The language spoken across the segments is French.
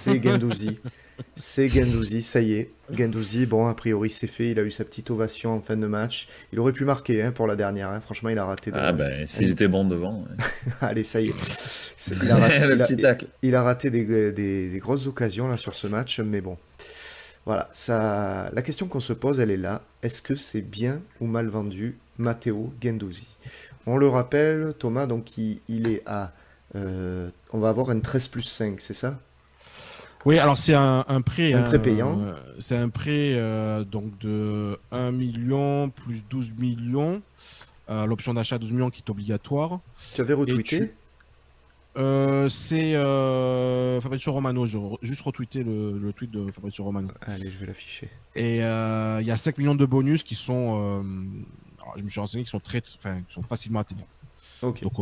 C'est Guendouzi. C'est Guendouzi, ça y est. Guendouzi, bon, a priori, c'est fait. Il a eu sa petite ovation en fin de match. Il aurait pu marquer pour la dernière. Franchement, il a raté. Ah ben, s'il était bon devant. Ouais. Allez, ça y est. Il a raté, Le petit tacle. il a raté des grosses occasions là sur ce match, mais bon. Voilà, ça, la question qu'on se pose, elle est là. Est-ce que c'est bien ou mal vendu Matteo Guendouzi? On le rappelle, Thomas, donc il est à... on va avoir un 13+5, c'est ça? Oui, alors c'est un prêt. Un prêt payant. C'est un prêt donc de 1 million plus 12 millions. L'option d'achat 12 millions qui est obligatoire. Tu avais retweeté? C'est Fabrizio Romano. J'ai juste retweeté le tweet de Fabrizio Romano. Allez, je vais l'afficher. Et il y a 5 millions de bonus qui sont... alors, je me suis renseigné, qui sont facilement atteignables. Okay. Donc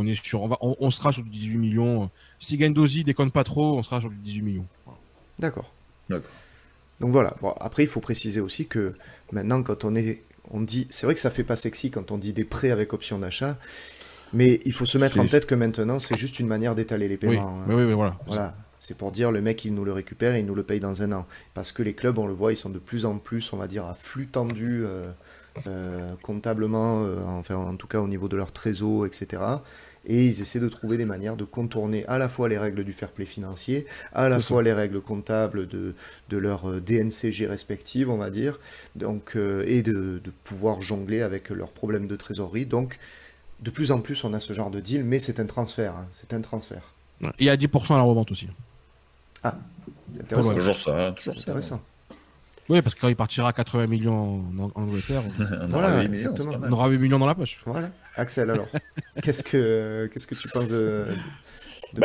on sera sur du 18 millions. Si Guendouzi déconne pas trop, on sera sur du 18 millions. Voilà. D'accord. Donc voilà. Bon, après, il faut préciser aussi que maintenant, quand on dit, c'est vrai que ça fait pas sexy quand on dit des prêts avec option d'achat, mais il faut se mettre en tête que maintenant, c'est juste une manière d'étaler les paiements. Oui, voilà. Voilà. C'est pour dire, le mec, il nous le récupère et il nous le paye dans un an. Parce que les clubs, on le voit, ils sont de plus en plus, on va dire, à flux tendu comptablement, enfin, en tout cas au niveau de leur trésor, etc. Et ils essaient de trouver des manières de contourner à la fois les règles du fair play financier, à la fois les règles comptables de leur DNCG respectives, on va dire, donc, et de pouvoir jongler avec leurs problèmes de trésorerie. Donc, de plus en plus, on a ce genre de deal, mais c'est un transfert. C'est un transfert. Il y a 10% à la revente aussi. Ah, c'est intéressant. Toujours ça. Intéressant. Oui, parce que quand il partira à 80 millions en Angleterre, voilà, exactement. On aura 8 millions dans la poche. Voilà. Axel, alors, qu'est-ce que tu penses de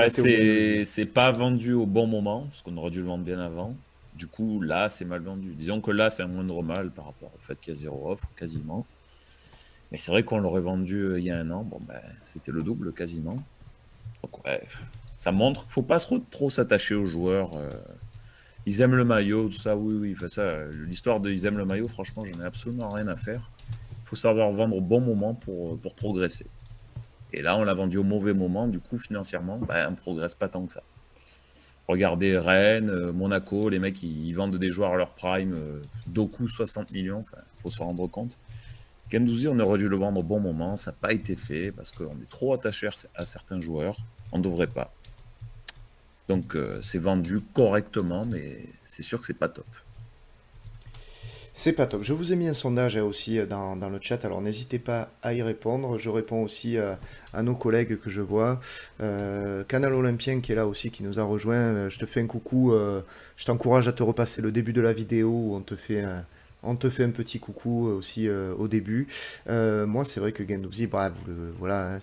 c'est pas vendu au bon moment, parce qu'on aurait dû le vendre bien avant. Du coup, là, c'est mal vendu. Disons que là, c'est un moindre mal par rapport au fait qu'il y a zéro offre, quasiment. Mais c'est vrai qu'on l'aurait vendu il y a un an. Bon, c'était le double, quasiment. Donc, ouais, ça montre qu'il ne faut pas trop s'attacher aux joueurs. Ils aiment le maillot, tout ça, oui, fait ça. L'histoire de ils aiment le maillot, franchement, j'en ai absolument rien à faire. Il faut savoir vendre au bon moment pour progresser. Et là, on l'a vendu au mauvais moment, du coup, financièrement, on ne progresse pas tant que ça. Regardez Rennes, Monaco, les mecs, ils vendent des joueurs à leur prime, Doku 60 millions, il faut se rendre compte. Guendouzi, on aurait dû le vendre au bon moment, ça n'a pas été fait, parce qu'on est trop attaché à certains joueurs, on ne devrait pas. Donc c'est vendu correctement, mais c'est sûr que c'est pas top. C'est pas top. Je vous ai mis un sondage aussi dans le chat, alors n'hésitez pas à y répondre. Je réponds aussi à nos collègues que je vois. Canal Olympien qui est là aussi, qui nous a rejoint. Je te fais un coucou. Je t'encourage à te repasser le début de la vidéo où on te fait un petit coucou aussi au début. Moi, c'est vrai que Guendouzi, voilà.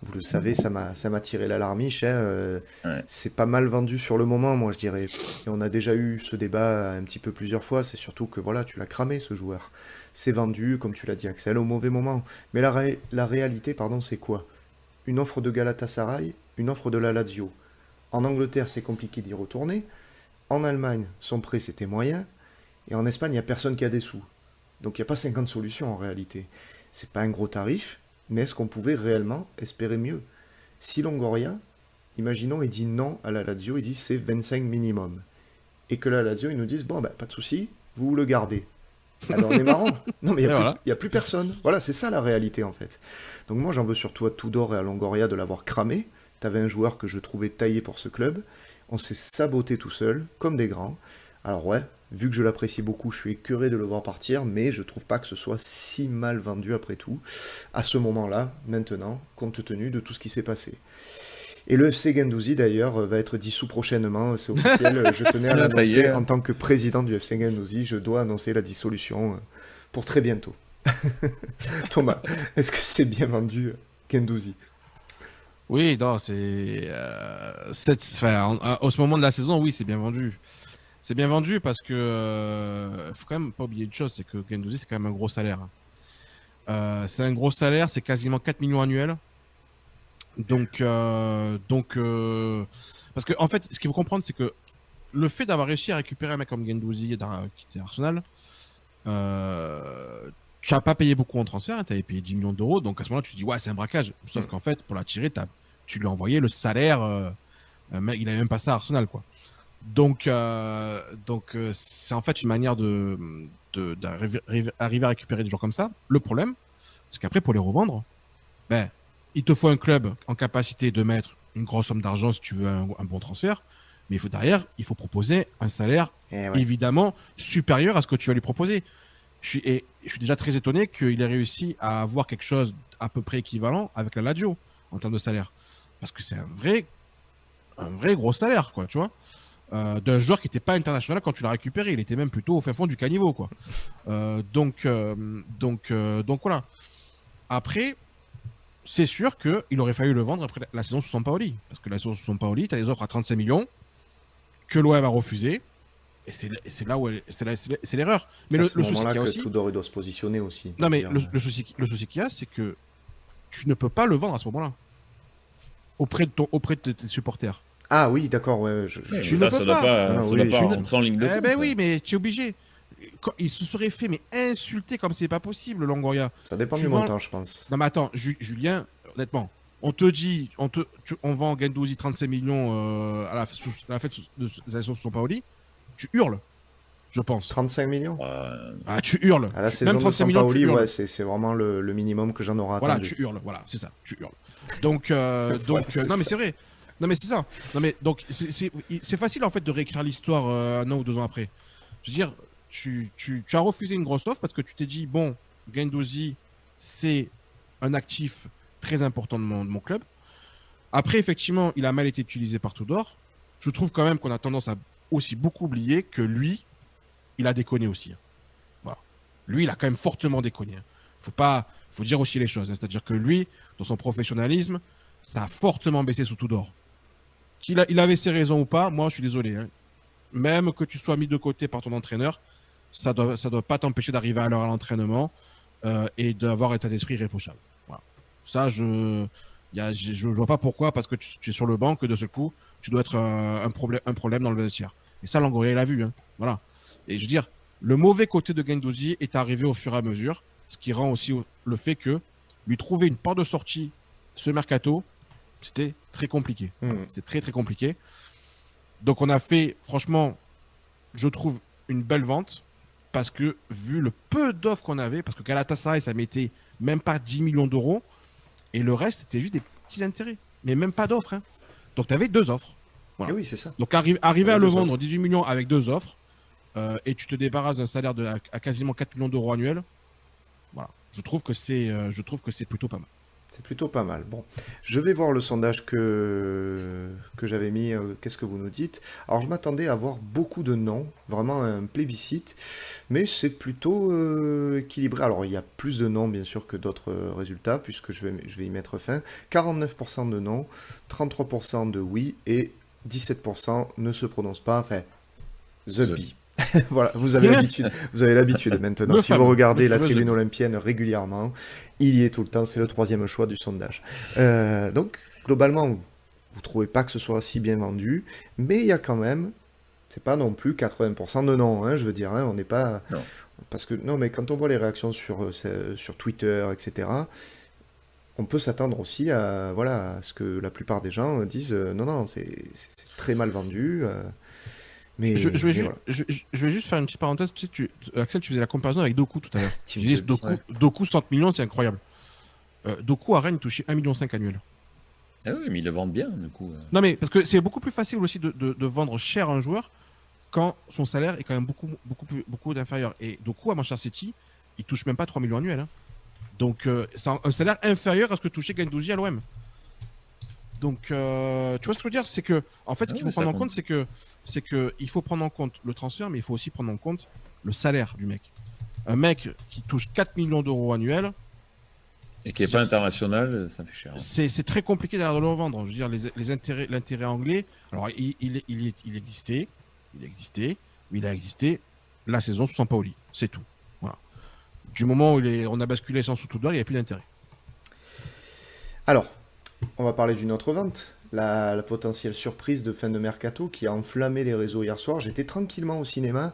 Vous le savez, ça m'a tiré la larmiche. Ouais. C'est pas mal vendu sur le moment, moi je dirais. Et on a déjà eu ce débat un petit peu plusieurs fois. C'est surtout que voilà, tu l'as cramé ce joueur. C'est vendu, comme tu l'as dit Axel, au mauvais moment. Mais la réalité, c'est quoi? Une offre de Galatasaray, une offre de la Lazio. En Angleterre, c'est compliqué d'y retourner. En Allemagne, son prêt c'était moyen. Et en Espagne, il n'y a personne qui a des sous. Donc il n'y a pas 50 solutions en réalité. C'est pas un gros tarif. Mais est-ce qu'on pouvait réellement espérer mieux? Si Longoria, imaginons, il dit non à la Lazio, il dit c'est 25 minimum. Et que la Lazio, ils nous disent, bon, pas de souci, vous le gardez. Alors on est marrant. Non, mais il n'y a plus personne. Voilà, c'est ça la réalité en fait. Donc moi, j'en veux surtout à Tudor et à Longoria de l'avoir cramé. T'avais un joueur que je trouvais taillé pour ce club. On s'est saboté tout seul, comme des grands. Alors ouais, vu que je l'apprécie beaucoup, je suis écœuré de le voir partir, mais je trouve pas que ce soit si mal vendu après tout, à ce moment-là, maintenant, compte tenu de tout ce qui s'est passé. Et le FC Guendouzi, d'ailleurs, va être dissous prochainement, c'est officiel, je tenais à l'annoncer, en tant que président du FC Guendouzi, je dois annoncer la dissolution pour très bientôt. Thomas, est-ce que c'est bien vendu, Guendouzi? Oui, non, au ce moment de la saison, oui, c'est bien vendu. C'est bien vendu parce que faut quand même pas oublier une chose, c'est que Guendouzi, c'est quand même un gros salaire. C'est un gros salaire, c'est quasiment 4 millions annuels. Donc parce que en fait, ce qu'il faut comprendre, c'est que le fait d'avoir réussi à récupérer un mec comme Guendouzi qui était Arsenal, tu n'as pas payé beaucoup en transfert, tu avais payé 10 millions d'euros, donc à ce moment-là, tu te dis ouais, c'est un braquage. Sauf qu'en fait, pour l'attirer, tu lui as envoyé le salaire, il n'avait même pas ça à Arsenal, quoi. Donc, c'est en fait une manière d'arriver à récupérer des joueurs comme ça. Le problème, c'est qu'après, pour les revendre, ben, il te faut un club en capacité de mettre une grosse somme d'argent si tu veux un bon transfert. Mais derrière, il faut proposer un salaire Et ouais. évidemment supérieur à ce que tu vas lui proposer. Je suis déjà très étonné qu'il ait réussi à avoir quelque chose à peu près équivalent avec la Lazio en termes de salaire. Parce que c'est un vrai gros salaire, quoi, tu vois. D'un joueur qui n'était pas international quand tu l'as récupéré. Il était même plutôt au fin fond du caniveau, quoi. Donc voilà. Après, c'est sûr qu'il aurait fallu le vendre après la saison sous Sampaoli. Parce que la saison sous Sampaoli, tu as des offres à 35 millions que l'OM a refusé. Et c'est là où c'est l'erreur. Mais C'est à le ce souci qu'il moment-là y a que aussi. Tudor il doit se positionner aussi. Non, mais dire, le souci qu'il y a, c'est que tu ne peux pas le vendre à ce moment-là. Auprès de tes supporters. Ah oui, d'accord, ouais, Mais Tu ne ça, peux ça doit pas. pas, Non, ça oui, doit pas je- rentrer en ligne de Eh compte. ben Ça. oui, mais tu es obligé. Il se serait fait mais insulter comme c'est pas possible, Longoria. Ça dépend Tu du vends- montant, je pense. Non mais attends, Julien, honnêtement, on te dit, on vend Guendouzi 35 millions à la fête de la saison sous Paoli, tu hurles, je pense. 35 millions? Ah, tu hurles. À la Même saison de 35 millions, tu Sampaoli, hurles. ouais, c'est vraiment le minimum que j'en aurais Voilà, attendu. tu hurles, voilà, c'est ça, tu hurles. Donc, Voilà, c'est non mais ça. c'est vrai. Non mais c'est ça. Non mais donc c'est facile en fait de réécrire l'histoire 1 an ou 2 ans après. Je veux dire, tu as refusé une grosse offre parce que tu t'es dit bon, Guendouzi c'est un actif très important de mon club. Après effectivement, il a mal été utilisé par Tudor. Je trouve quand même qu'on a tendance à aussi beaucoup oublier que lui, il a déconné aussi. Voilà. Lui, il a quand même fortement déconné. Faut dire aussi les choses. C'est-à-dire que lui, dans son professionnalisme, ça a fortement baissé sous Tudor. Il avait ses raisons ou pas, moi je suis désolé. Hein. Même que tu sois mis de côté par ton entraîneur, ça doit pas t'empêcher d'arriver à l'heure à l'entraînement et d'avoir un état d'esprit irréprochable. Voilà. Ça, je vois pas pourquoi, parce que tu es sur le banc, que de ce coup, tu dois être un problème dans le vestiaire. Et ça, Longoria, il l'a vu. Hein. Voilà. Et je veux dire, le mauvais côté de Guendouzi est arrivé au fur et à mesure, ce qui rend aussi le fait que lui trouver une porte de sortie ce mercato, c'était très compliqué. C'était très très compliqué. Donc on a fait, franchement, je trouve, une belle vente parce que vu le peu d'offres qu'on avait, parce que Galatasaray, ça mettait même pas 10 millions d'euros et le reste, c'était juste des petits intérêts. Mais même pas d'offres. Hein. Donc tu avais 2 offres. Voilà. Et oui, c'est ça. Donc arriver à Deux le vendre offres. 18 millions avec 2 offres et tu te débarrasses d'un salaire à quasiment 4 millions d'euros annuels, voilà. Je trouve que c'est plutôt pas mal. C'est plutôt pas mal. Bon, je vais voir le sondage que j'avais mis. Qu'est-ce que vous nous dites? Alors, je m'attendais à voir beaucoup de non, vraiment un plébiscite, mais c'est plutôt équilibré. Alors, il y a plus de non, bien sûr, que d'autres résultats, puisque je vais y mettre fin. 49% de non, 33% de oui, et 17% ne se prononce pas. Enfin, The Bee. Voilà, vous avez l'habitude maintenant. Si vous regardez la tribune olympienne régulièrement, il y est tout le temps, c'est le 3e choix du sondage. Donc, globalement, vous trouvez pas que ce soit si bien vendu, mais il y a quand même, c'est pas non plus 80% de non, hein, je veux dire, hein, on n'est pas... Non. Parce que, non, mais quand on voit les réactions sur Twitter, etc., on peut s'attendre aussi à ce que la plupart des gens disent non, c'est très mal vendu. Mais, je vais voilà. juste faire une petite parenthèse. Tu sais, Axel, tu faisais la comparaison avec Doku tout à l'heure. Tu Team disais The Bee, ouais. Doku 60 millions, c'est incroyable. Doku à Rennes touchait 1,5 million annuel. Ah oui, mais ils le vendent bien, du coup. Non, mais parce que c'est beaucoup plus facile aussi de vendre cher un joueur quand son salaire est quand même beaucoup d'inférieur. Et Doku à Manchester City, il touche même pas 3 millions annuels. Hein. Donc, c'est un salaire inférieur à ce que touchait Guendouzi à l'OM. Donc, tu vois ce que je veux dire? C'est que, en fait, ce qu'il faut prendre en compte, c'est que il faut prendre en compte le transfert, mais il faut aussi prendre en compte le salaire du mec. Un mec qui touche 4 millions d'euros annuels. Et qui n'est pas international, ça fait cher. Hein. C'est très compliqué de le revendre. Je veux dire, l'intérêt anglais, alors il existait, mais il a existé la saison sous Sampaoli. C'est tout. Voilà. Du moment où on a basculé sans sous Tudor, il n'y a plus d'intérêt. Alors, on va parler d'une autre vente la potentielle surprise de fin de mercato qui a enflammé les réseaux hier soir. J'étais tranquillement au cinéma.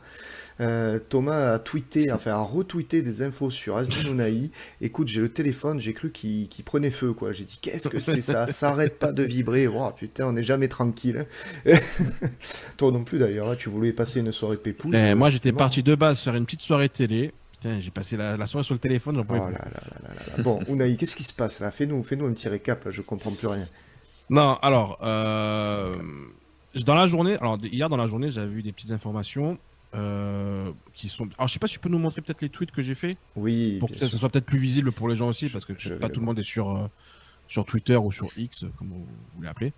Thomas a tweeté, enfin a retweeté des infos sur Azdin Ounahi. Écoute, j'ai le téléphone, j'ai cru qu'il prenait feu, quoi. J'ai dit, qu'est-ce que c'est ça? Ça arrête pas de vibrer. Oh putain, on n'est jamais tranquille. Toi non plus d'ailleurs, hein, tu voulais passer une soirée pépouze. Moi, c'est j'étais mort. parti de base faire une petite soirée télé. Putain, j'ai passé la soirée sur le téléphone, j'en Oh pouvais là plus. là là là là là. Bon, Ounahi, qu'est-ce qui se passe là? Fais-nous un petit récap, là, je comprends plus rien. Non, alors, dans la journée, alors hier dans la journée, j'avais vu des petites informations qui sont. Alors, je sais pas si tu peux nous montrer peut-être les tweets que j'ai fait Oui, pour que bien ça sûr. soit peut-être plus visible pour les gens aussi, parce que Je vais pas le tout le voir. monde est sur Twitter ou sur X, comme vous voulez l'appeler.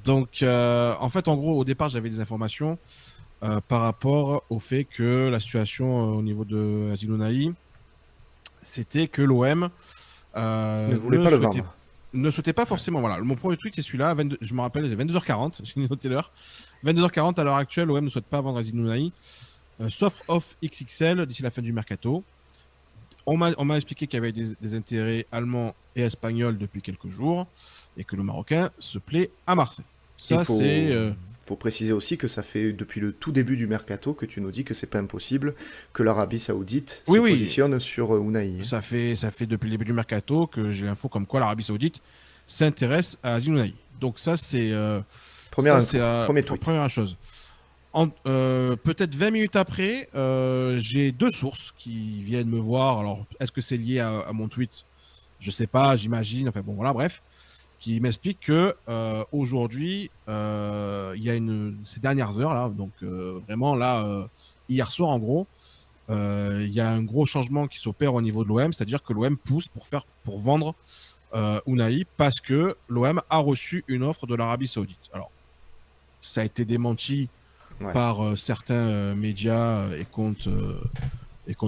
Donc, en fait, en gros, au départ, j'avais des informations par rapport au fait que la situation au niveau de Azdin Ounahi, c'était que l'OM Ne voulais pas le vendre. ne souhaitait pas forcément. Voilà, mon premier tweet, c'est celui-là. Je me rappelle, c'est 22h40. J'ai noté l'heure. 22h40 à l'heure actuelle, l'OM ne souhaite pas vendre Azdin Ounahi, sauf off XXL d'ici la fin du mercato. On m'a expliqué qu'il y avait des intérêts allemands et espagnols depuis quelques jours et que le Marocain se plaît à Marseille. Ça, Il c'est. faut préciser aussi que ça fait depuis le tout début du mercato que tu nous dis que c'est pas impossible que l'Arabie Saoudite Oui, se oui. positionne sur Ounahi. Hein. Ça fait depuis le début du mercato que j'ai l'info comme quoi l'Arabie Saoudite s'intéresse à Azdin Ounahi. Donc ça, c'est. Première Ça, info, c'est premier tweet. première chose. Peut-être 20 minutes après, j'ai deux sources qui viennent me voir. Alors, est-ce que c'est lié à mon tweet? Je sais pas, j'imagine. Enfin bon, voilà, bref. Qui m'explique que aujourd'hui, il y a ces dernières heures là, donc vraiment là, hier soir en gros, il y a un gros changement qui s'opère au niveau de l'OM, c'est-à-dire que l'OM pousse pour vendre Ounahi parce que l'OM a reçu une offre de l'Arabie Saoudite. Alors, ça a été démenti Ouais. par certains médias et comptes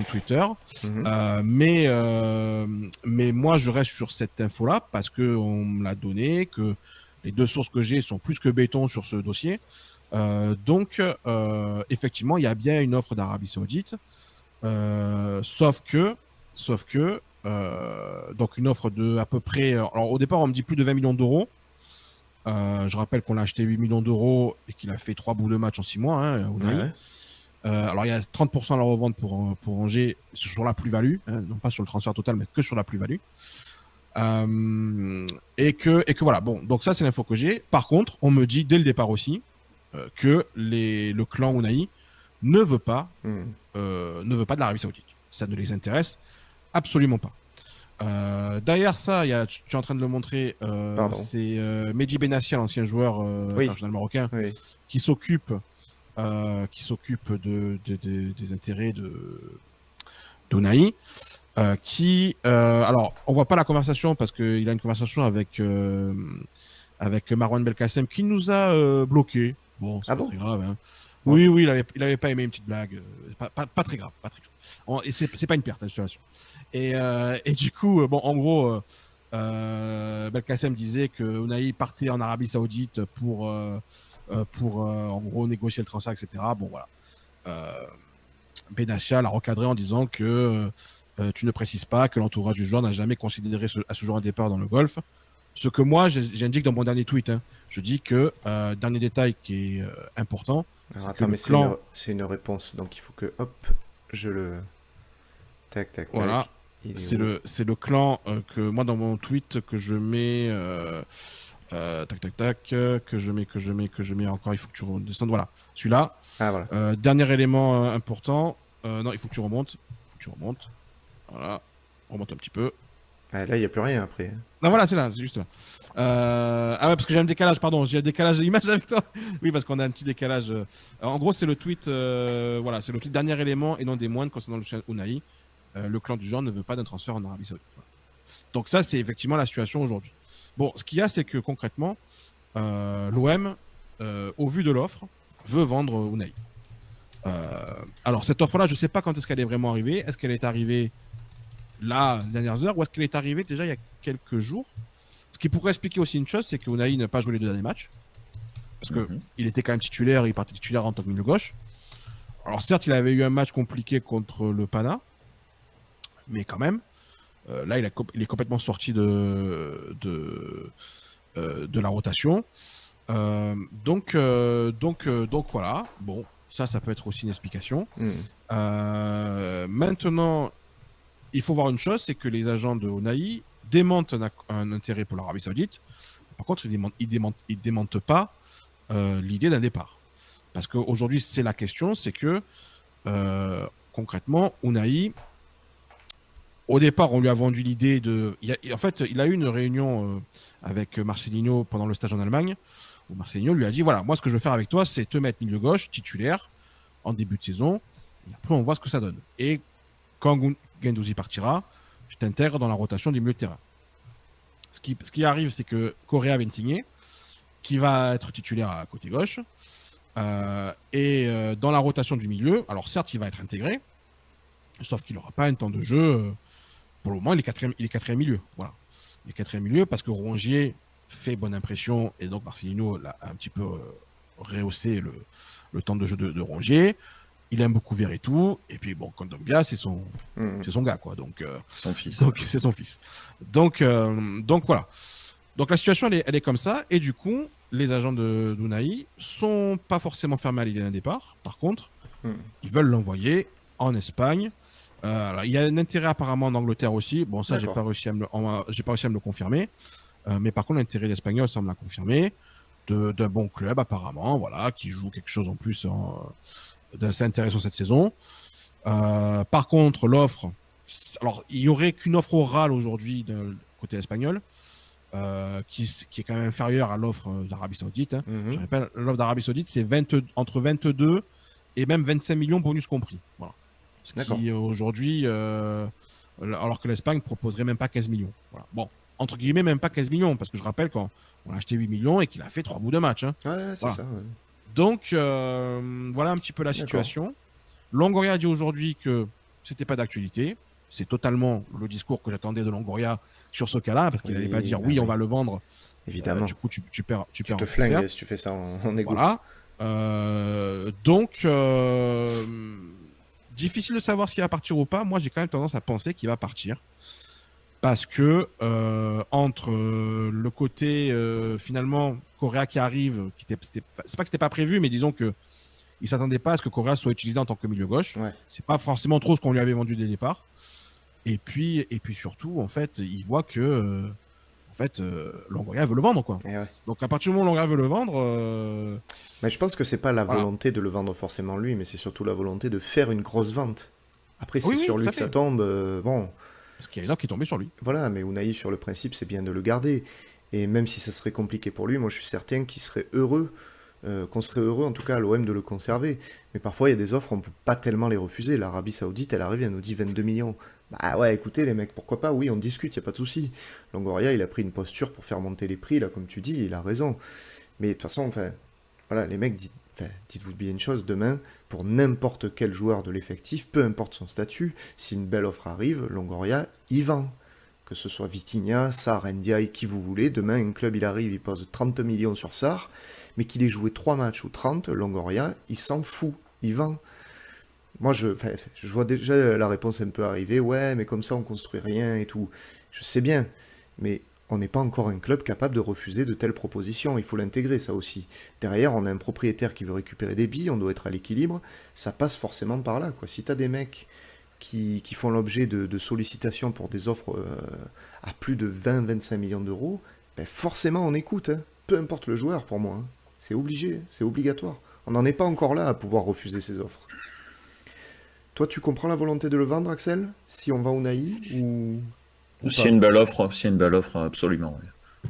Twitter. Mhm. Mais moi, je reste sur cette info-là parce qu'on me l'a donné, que les deux sources que j'ai sont plus que béton sur ce dossier. Donc, effectivement, il y a bien une offre d'Arabie Saoudite. Sauf que donc une offre de à peu près. Alors, au départ, on me dit plus de 20 millions d'euros. Je rappelle qu'on l'a acheté 8 millions d'euros et qu'il a fait 3 bouts de match en 6 mois, hein, Ounahi. Ouais. Alors, il y a 30% à la revente pour Angers sur la plus-value, hein, non pas sur le transfert total, mais que sur la plus-value. Et que voilà. Bon, donc ça, c'est l'info que j'ai. Par contre, on me dit dès le départ aussi que le clan Ounahi ne veut pas de l'Arabie Saoudite. Ça ne les intéresse absolument pas. Derrière ça, tu es en train de le montrer, c'est Mehdi Benassia, l'ancien joueur international marocain, Oui. qui s'occupe des intérêts d'Ounahi. Alors, on voit pas la conversation parce qu'il a une conversation avec Marwan Belkacem qui nous a bloqué. Bon, c'est pas très grave. Hein. Oui, il avait pas aimé une petite blague. Pas très grave, pas très grave. Et c'est pas une perte, hein, je te rassure. Et du coup, bon, en gros, Belkacem disait que Ounahi partait en Arabie Saoudite pour en gros négocier le transfert, etc. Bon, voilà. Benassia l'a recadré en disant que tu ne précises pas que l'entourage du joueur n'a jamais considéré à ce joueur un départ dans le golf. Ce que moi, j'indique dans mon dernier tweet. Hein. Je dis que, dernier détail qui est important. Alors attends, mais c'est une réponse, donc il faut que, hop, je le... Tac, tac, tac. Voilà. C'est le clan que moi, dans mon tweet, que je mets... tac, tac, tac, que je mets encore, il faut que tu redescendes. Voilà, celui-là. Ah, voilà. Dernier élément important. Non, il faut que tu remontes. Voilà, remonte un petit peu. Ah, là, il n'y a plus rien après. Non, voilà, c'est juste là. Ah ouais, parce que j'ai un décalage, pardon, j'ai un décalage d'image avec toi. Oui, parce qu'on a un petit décalage. En gros, c'est le tweet, voilà, c'est le tweet dernier élément et non des moindres concernant le chien Ounahi. Le clan du genre ne veut pas d'un transfert en Arabie Saoudite. Voilà. Donc ça, c'est effectivement la situation aujourd'hui. Bon, ce qu'il y a, c'est que concrètement, l'OM, au vu de l'offre, veut vendre Ounahi. Alors, cette offre-là, je ne sais pas quand est-ce qu'elle est vraiment arrivée. Est-ce qu'elle est arrivée là, les dernières heures, ou est-ce qu'elle est arrivée déjà il y a quelques jours? Ce qui pourrait expliquer aussi une chose, c'est que Ounahi n'a pas joué les deux derniers matchs. Parce qu'il était quand même titulaire, il partait titulaire en tant que milieu gauche. Alors certes, il avait eu un match compliqué contre le Pana, mais quand même. Là, il est complètement sorti de la rotation. Donc voilà. Bon, ça peut être aussi une explication. Maintenant, il faut voir une chose, c'est que les agents de Unai démentent un intérêt pour l'Arabie Saoudite. Par contre, ils démentent pas l'idée d'un départ. Parce qu'aujourd'hui, c'est la question, c'est que concrètement, Unai, au départ, on lui a vendu l'idée de... En fait, il a eu une réunion avec Marcelinho pendant le stage en Allemagne, où Marcelinho lui a dit, voilà, moi, ce que je veux faire avec toi, c'est te mettre milieu gauche, titulaire, en début de saison, et après, on voit ce que ça donne. Et quand Guendouzi partira, je t'intègre dans la rotation du milieu de terrain. Ce qui arrive, c'est que Correa vient de signer, qui va être titulaire à côté gauche, et dans la rotation du milieu, alors certes, il va être intégré, sauf qu'il n'aura pas un temps de jeu. Pour le moment, il est quatrième milieu. Voilà. Il est quatrième milieu parce que Rongier fait bonne impression et donc Marcelino l'a un petit peu rehaussé le temps de jeu de Rongier. Il aime beaucoup Verretou. Et puis, bon, Kondogbia, c'est son gars, quoi. Donc, Son fils. Donc, c'est son fils. Donc voilà. Donc, la situation, elle est comme ça. Et du coup, les agents d'Unai sont pas forcément fermés à l'idée d'un départ. Par contre, ils veulent l'envoyer en Espagne. Alors, il y a un intérêt apparemment en Angleterre aussi. Bon, ça, j'ai pas réussi à me le confirmer. Mais par contre, l'intérêt d'Espagnol semble la confirmer. D'un bon club, apparemment, voilà, qui joue quelque chose en plus d'assez intéressant cette saison. Par contre, l'offre... Alors, il n'y aurait qu'une offre orale aujourd'hui de côté espagnol, qui est quand même inférieure à l'offre d'Arabie Saoudite. Je rappelle, l'offre d'Arabie Saoudite, c'est entre 22 et même 25 millions bonus compris. Voilà. Ce qui aujourd'hui, alors que l'Espagne proposerait même pas 15 millions. Voilà. Bon, entre guillemets, même pas 15 millions, parce que je rappelle qu'on a acheté 8 millions et qu'il a fait 3 bouts de match. Hein. Ouais, c'est ça. Ouais. Donc, voilà un petit peu la situation. Longoria dit aujourd'hui que c'était pas d'actualité. C'est totalement le discours que j'attendais de Longoria sur ce cas-là, parce qu'il n'allait pas dire on va le vendre. Évidemment. Du coup, tu perds. Tu te flingues si tu fais ça en égo. Voilà. Donc, difficile de savoir s'il va partir ou pas. Moi, j'ai quand même tendance à penser qu'il va partir. Parce que entre le côté, finalement, Correa qui arrive, c'est pas que c'était pas prévu, mais disons que il s'attendait pas à ce que Correa soit utilisé en tant que milieu gauche. Ouais. C'est pas forcément trop ce qu'on lui avait vendu dès le départ. Et puis surtout, en fait, il voit que Longoria veut le vendre, quoi. Ouais. Donc à partir du moment où Longoria veut le vendre... Mais je pense que c'est pas la volonté de le vendre forcément lui, mais c'est surtout la volonté de faire une grosse vente. Après, c'est sur lui que ça tombe. Bon. Parce qu'il y a une offre qui est tombée sur lui. Voilà, mais Unai, sur le principe, c'est bien de le garder. Et même si ça serait compliqué pour lui, moi je suis certain qu'il serait heureux, qu'on serait heureux en tout cas à l'OM de le conserver. Mais parfois, il y a des offres, on peut pas tellement les refuser. L'Arabie Saoudite, elle arrive, elle nous dit 22 millions. Bah ouais, écoutez les mecs, pourquoi pas, oui, on discute, y a pas de souci. Longoria, il a pris une posture pour faire monter les prix, là, comme tu dis, il a raison. Mais de toute façon, voilà, les mecs, dites-vous bien une chose, demain, pour n'importe quel joueur de l'effectif, peu importe son statut, si une belle offre arrive, Longoria, il vend. Que ce soit Vitinha, Sarr, Ndiaye, qui vous voulez, demain, un club, il arrive, il pose 30 millions sur Sarr, mais qu'il ait joué 3 matchs ou 30, Longoria, il s'en fout, il vend. Moi, je vois déjà la réponse un peu arriver, ouais, mais comme ça, on construit rien et tout. Je sais bien, mais on n'est pas encore un club capable de refuser de telles propositions, il faut l'intégrer, ça aussi. Derrière, on a un propriétaire qui veut récupérer des billes, on doit être à l'équilibre, ça passe forcément par là, quoi. Si t'as des mecs qui font l'objet de sollicitations pour des offres à plus de 20-25 millions d'euros, ben forcément, on écoute, hein. Peu importe le joueur, pour moi. Hein. C'est obligé, c'est obligatoire. On n'en est pas encore là à pouvoir refuser ces offres. Toi, tu comprends la volonté de le vendre, Axel? Si on va au Unai ou C'est une belle offre, absolument. Oui.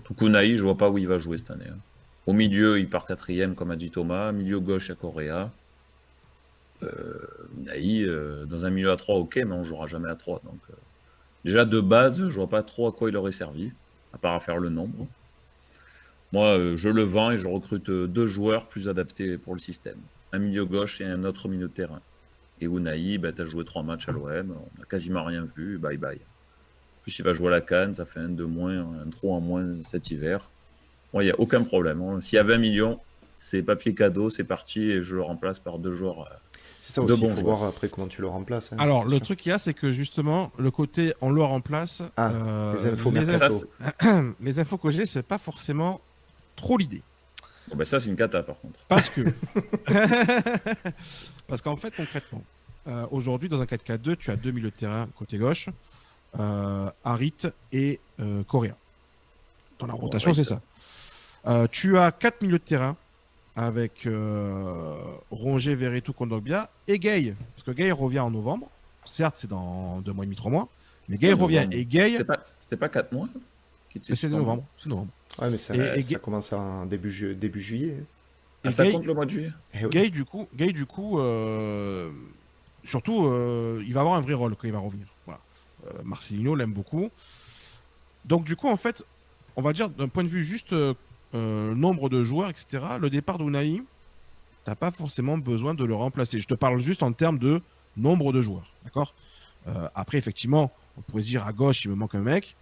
Donc Unai, je vois pas où il va jouer cette année. Hein. Au milieu, il part 4e, comme a dit Thomas. Milieu gauche, à Correa. Unai, dans un milieu à 3, ok, mais on jouera jamais à 3. Donc, déjà, de base, je vois pas trop à quoi il aurait servi, à part à faire le nombre. Moi, je le vends et je recrute 2 joueurs plus adaptés pour le système. Un milieu gauche et un autre milieu de terrain. Et Unai, tu as joué 3 matchs à l'OM, on n'a quasiment rien vu, bye bye. En plus, il va jouer à la CAN, ça fait un trou en moins cet hiver. Bon, il n'y a aucun problème. Hein. S'il y a 20 millions, c'est papier cadeau, c'est parti, et je le remplace par 2 joueurs C'est ça de aussi, il bons faut joueurs. voir après comment tu le remplaces. Hein, Alors, c'est le sûr. truc qu'il y a, c'est que justement, le côté on le remplace, Ah, les infos les, Ça, mercato. les infos que j'ai, c'est pas forcément trop l'idée. bon, ben ça, c'est une cata, par contre. Parce que. Parce qu'en fait, concrètement, aujourd'hui, dans un 4-4-2, tu as deux milieux de terrain côté gauche, Harit et Correa. Dans la rotation, Harit. c'est ça. Tu as quatre milieux de terrain avec Rongier, Verretou, Kondogbia et Gay. Parce que Gay revient en novembre. Certes, c'est dans 2 mois et demi, 3 mois. Mais Gay Ouais, revient. novembre. Et Gay, C'était pas 4 mois qui était c'est suspendu. novembre. C'est novembre. Ouais, mais ça, Et ça commence en début juillet. Hein. Ah, Et ça Gay- compte le mois de juillet? Eh oui. Gay, du coup, surtout, il va avoir un vrai rôle quand il va revenir. Voilà. Marcelino l'aime beaucoup. Donc, du coup, en fait, on va dire d'un point de vue juste nombre de joueurs, etc., le départ d'Unai, t'as pas forcément besoin de le remplacer. Je te parle juste en termes de nombre de joueurs. D'accord. Après, effectivement, on pourrait se dire à gauche, il me manque un mec.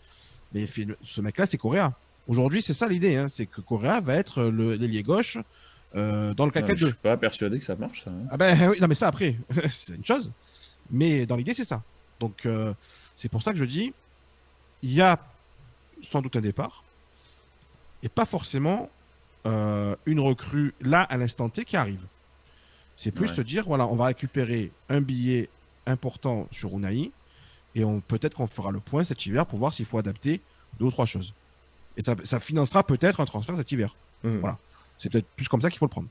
Mais ce mec-là, c'est Correa. Aujourd'hui, c'est ça l'idée. Hein, c'est que Correa va être l'ailier gauche dans le Je 4-4-2. suis pas persuadé que ça marche, ça. Hein. Ah ben oui, non mais ça après, c'est une chose. Mais dans l'idée, c'est ça. Donc c'est pour ça que je dis, il y a sans doute un départ et pas forcément une recrue là à l'instant T qui arrive. C'est plus Ouais. se dire, voilà, on va récupérer un billet important sur Unai et peut-être qu'on fera le point cet hiver pour voir s'il faut adapter 2 ou 3 choses. Et ça financera peut-être un transfert cet hiver. Mhm. Voilà. C'est peut-être plus comme ça qu'il faut le prendre.